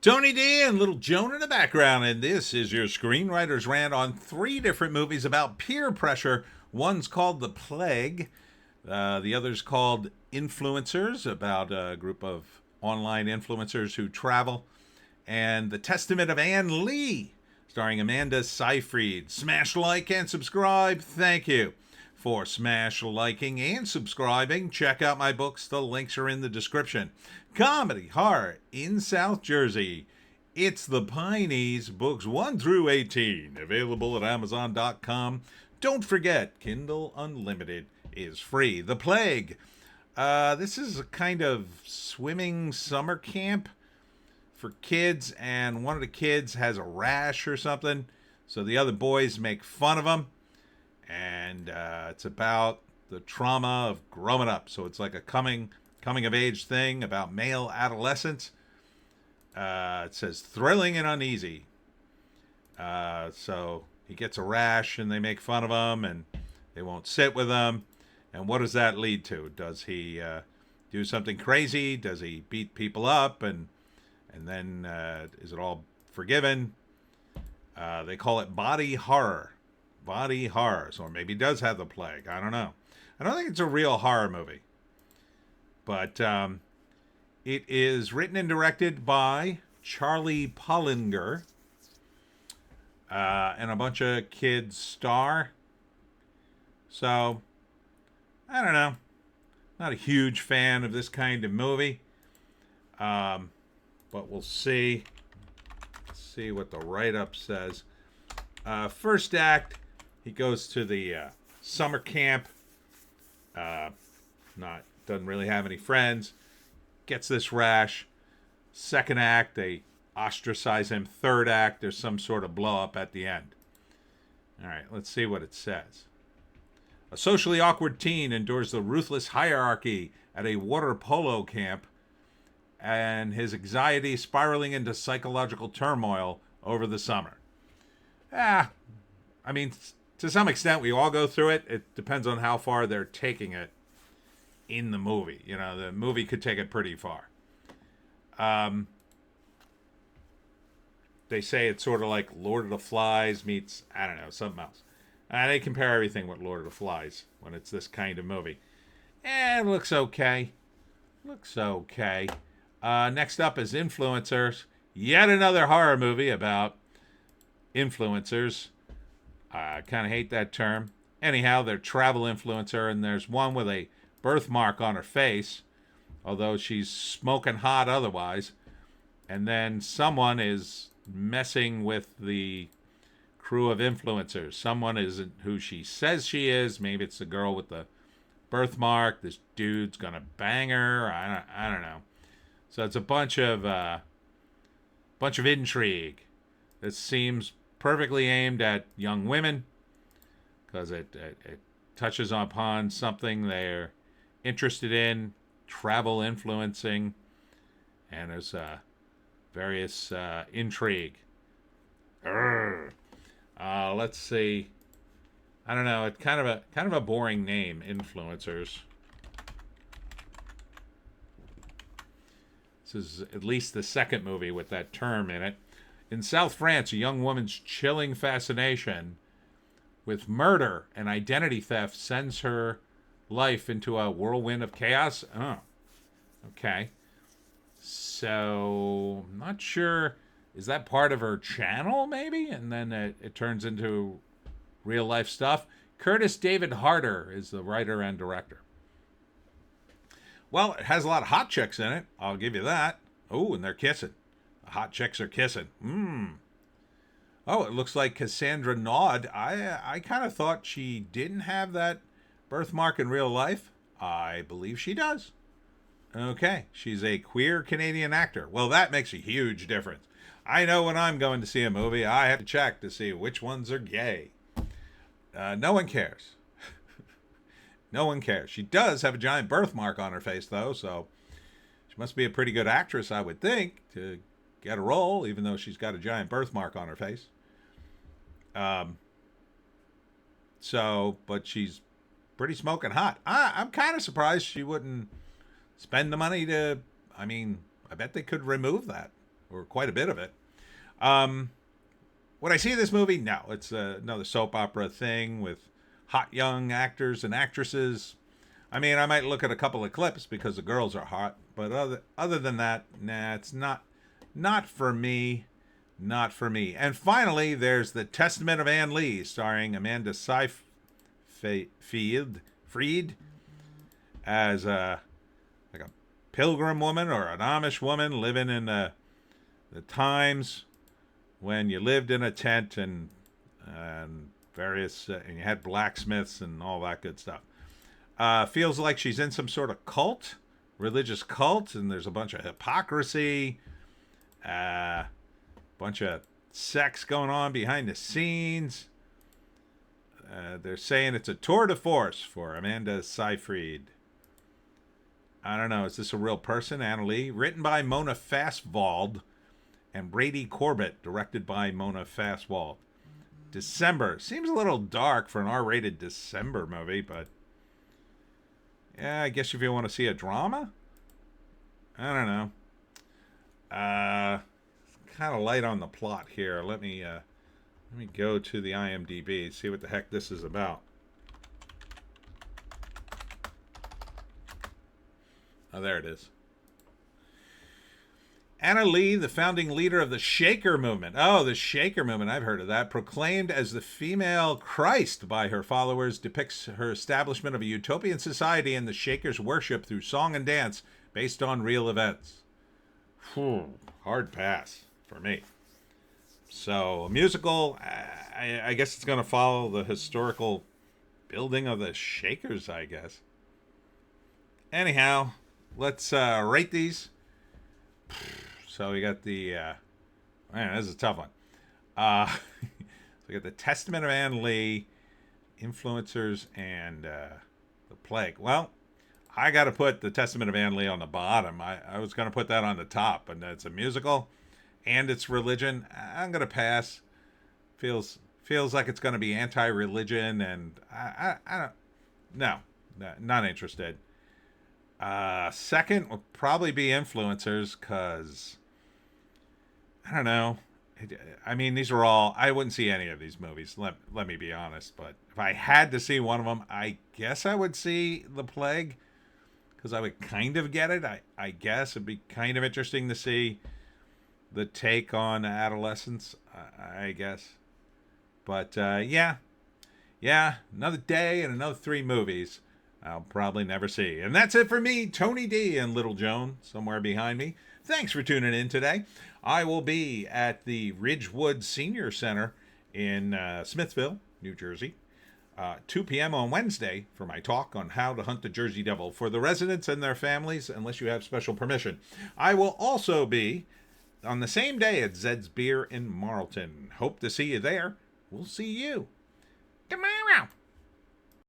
Tony D and little Joan in the background, and this is your Screenwriter's Rant on three different movies about peer pressure. One's called The Plague, the other's called Influencers, about a group of online influencers who travel, and The Testament of Ann Lee, starring Amanda Seyfried. Smash like and subscribe. Thank you for smash liking and subscribing. Check out my books. The links are in the description. Comedy Horror in South Jersey. It's the Pineys, books 1 through 18, available at Amazon.com. Don't forget, Kindle Unlimited is free. The Plague. This is a kind of swimming summer camp for kids, and one of the kids has a rash or something, so the other boys make fun of him, and it's about the trauma of growing up. So it's like a coming of age thing about male adolescence. It says thrilling and uneasy. So he gets a rash and they make fun of him and they won't sit with him. And what does that lead to? Does he do something crazy? Does he beat people up? And then is it all forgiven? They call it body horror. Body horror. So maybe he does have the plague. I don't know. I don't think it's a real horror movie. But it is written and directed by Charlie Pollinger. And a bunch of kids star. So, I don't know. Not a huge fan of this kind of movie. But we'll see. Let's see what the write-up says. First act, he goes to the summer camp. Doesn't really have any friends. Gets this rash. Second act, they ostracize him. Third act, there's some sort of blow up at the end. All right, let's see what it says. A socially awkward teen endures the ruthless hierarchy at a water polo camp, and his anxiety spiraling into psychological turmoil over the summer. I mean, to some extent, we all go through it. It depends on how far they're taking it in the movie. You know, the movie could take it pretty far. They say it's sort of like Lord of the Flies meets, I don't know, something else. They compare everything with Lord of the Flies when it's this kind of movie. It looks okay. Next up is Influencers. Yet another horror movie about influencers. I kind of hate that term. Anyhow, they're travel influencer, and there's one with a birthmark on her face, although she's smoking hot otherwise. And then someone is messing with the crew of influencers. Someone isn't who she says she is. Maybe it's the girl with the birthmark. This dude's gonna bang her. I don't know. So it's a bunch of intrigue. It seems perfectly aimed at young women because it touches upon something they're interested in, travel influencing, and there's various intrigue. Let's see. I don't know. It's kind of a boring name, Influencers. This is at least the second movie with that term in it. In South France, a young woman's chilling fascination with murder and identity theft sends her life into a whirlwind of chaos. Oh, okay. So, I'm not sure. Is that part of her channel, maybe? And then it turns into real life stuff. Curtis David Harder is the writer and director. Well, it has a lot of hot chicks in it. I'll give you that. Oh, and they're kissing. The hot chicks are kissing. Oh, it looks like Cassandra Naud. I kind of thought she didn't have that birthmark in real life. I believe she does. Okay, she's a queer Canadian actor. Well, that makes a huge difference. I know when I'm going to see a movie, I have to check to see which ones are gay. No one cares. No one cares. She does have a giant birthmark on her face, though, so she must be a pretty good actress, I would think, to get a role, even though she's got a giant birthmark on her face. But she's pretty smoking hot. I'm kind of surprised she wouldn't spend the money to, I bet they could remove that. or quite a bit of it. Would I see this movie? No, it's another soap opera thing with hot young actors and actresses. I mean, I might look at a couple of clips because the girls are hot, but other than that, nah, it's not for me. Not for me. And finally, there's The Testament of Anne Lee, starring Amanda Seyfried as like a pilgrim woman or an Amish woman living in the times when you lived in a tent and various and you had blacksmiths and all that good stuff. Feels like she's in some sort of cult, religious cult, and there's a bunch of hypocrisy, bunch of sex going on behind the scenes. They're saying it's a tour de force for Amanda Seyfried. I don't know. Is this a real person, Anna Lee? Written by Mona Fastwald and Brady Corbett. Directed by Mona Fastwald. December. Seems a little dark for an R-rated December movie, but yeah, I guess if you want to see a drama? I don't know. Kind of light on the plot here. Let me go to the IMDb, see what the heck this is about. Oh, there it is. Anna Lee, the founding leader of the Shaker movement. Oh, the Shaker movement. I've heard of that. Proclaimed as the female Christ by her followers, depicts her establishment of a utopian society and the Shakers' worship through song and dance based on real events. Hard pass for me. So, a musical, I guess it's going to follow the historical building of the Shakers, I guess. Anyhow, let's rate these. So we got the, man, this is a tough one. So we got The Testament of Anne Lee, Influencers, and The Plague. Well, I got to put The Testament of Anne Lee on the bottom. I was going to put that on the top, but it's a musical and it's religion. I'm going to pass. Feels like it's going to be anti-religion, and I don't, no, not interested. Second will probably be Influencers, because I don't know. I mean, these are all, I wouldn't see any of these movies, let me be honest, but if I had to see one of them, I guess I would see The Plague, because I would kind of get it. I guess it'd be kind of interesting to see the take on adolescence, I guess. But yeah, another day and another 3 movies I'll probably never see. And that's it for me, Tony D, and Little Joan somewhere behind me. Thanks for tuning in today. I will be at the Ridgewood Senior Center in Smithville, New Jersey, 2 p.m. on Wednesday for my talk on how to hunt the Jersey Devil for the residents and their families, unless you have special permission. I will also be on the same day at Zed's Beer in Marlton. Hope to see you there. We'll see you tomorrow.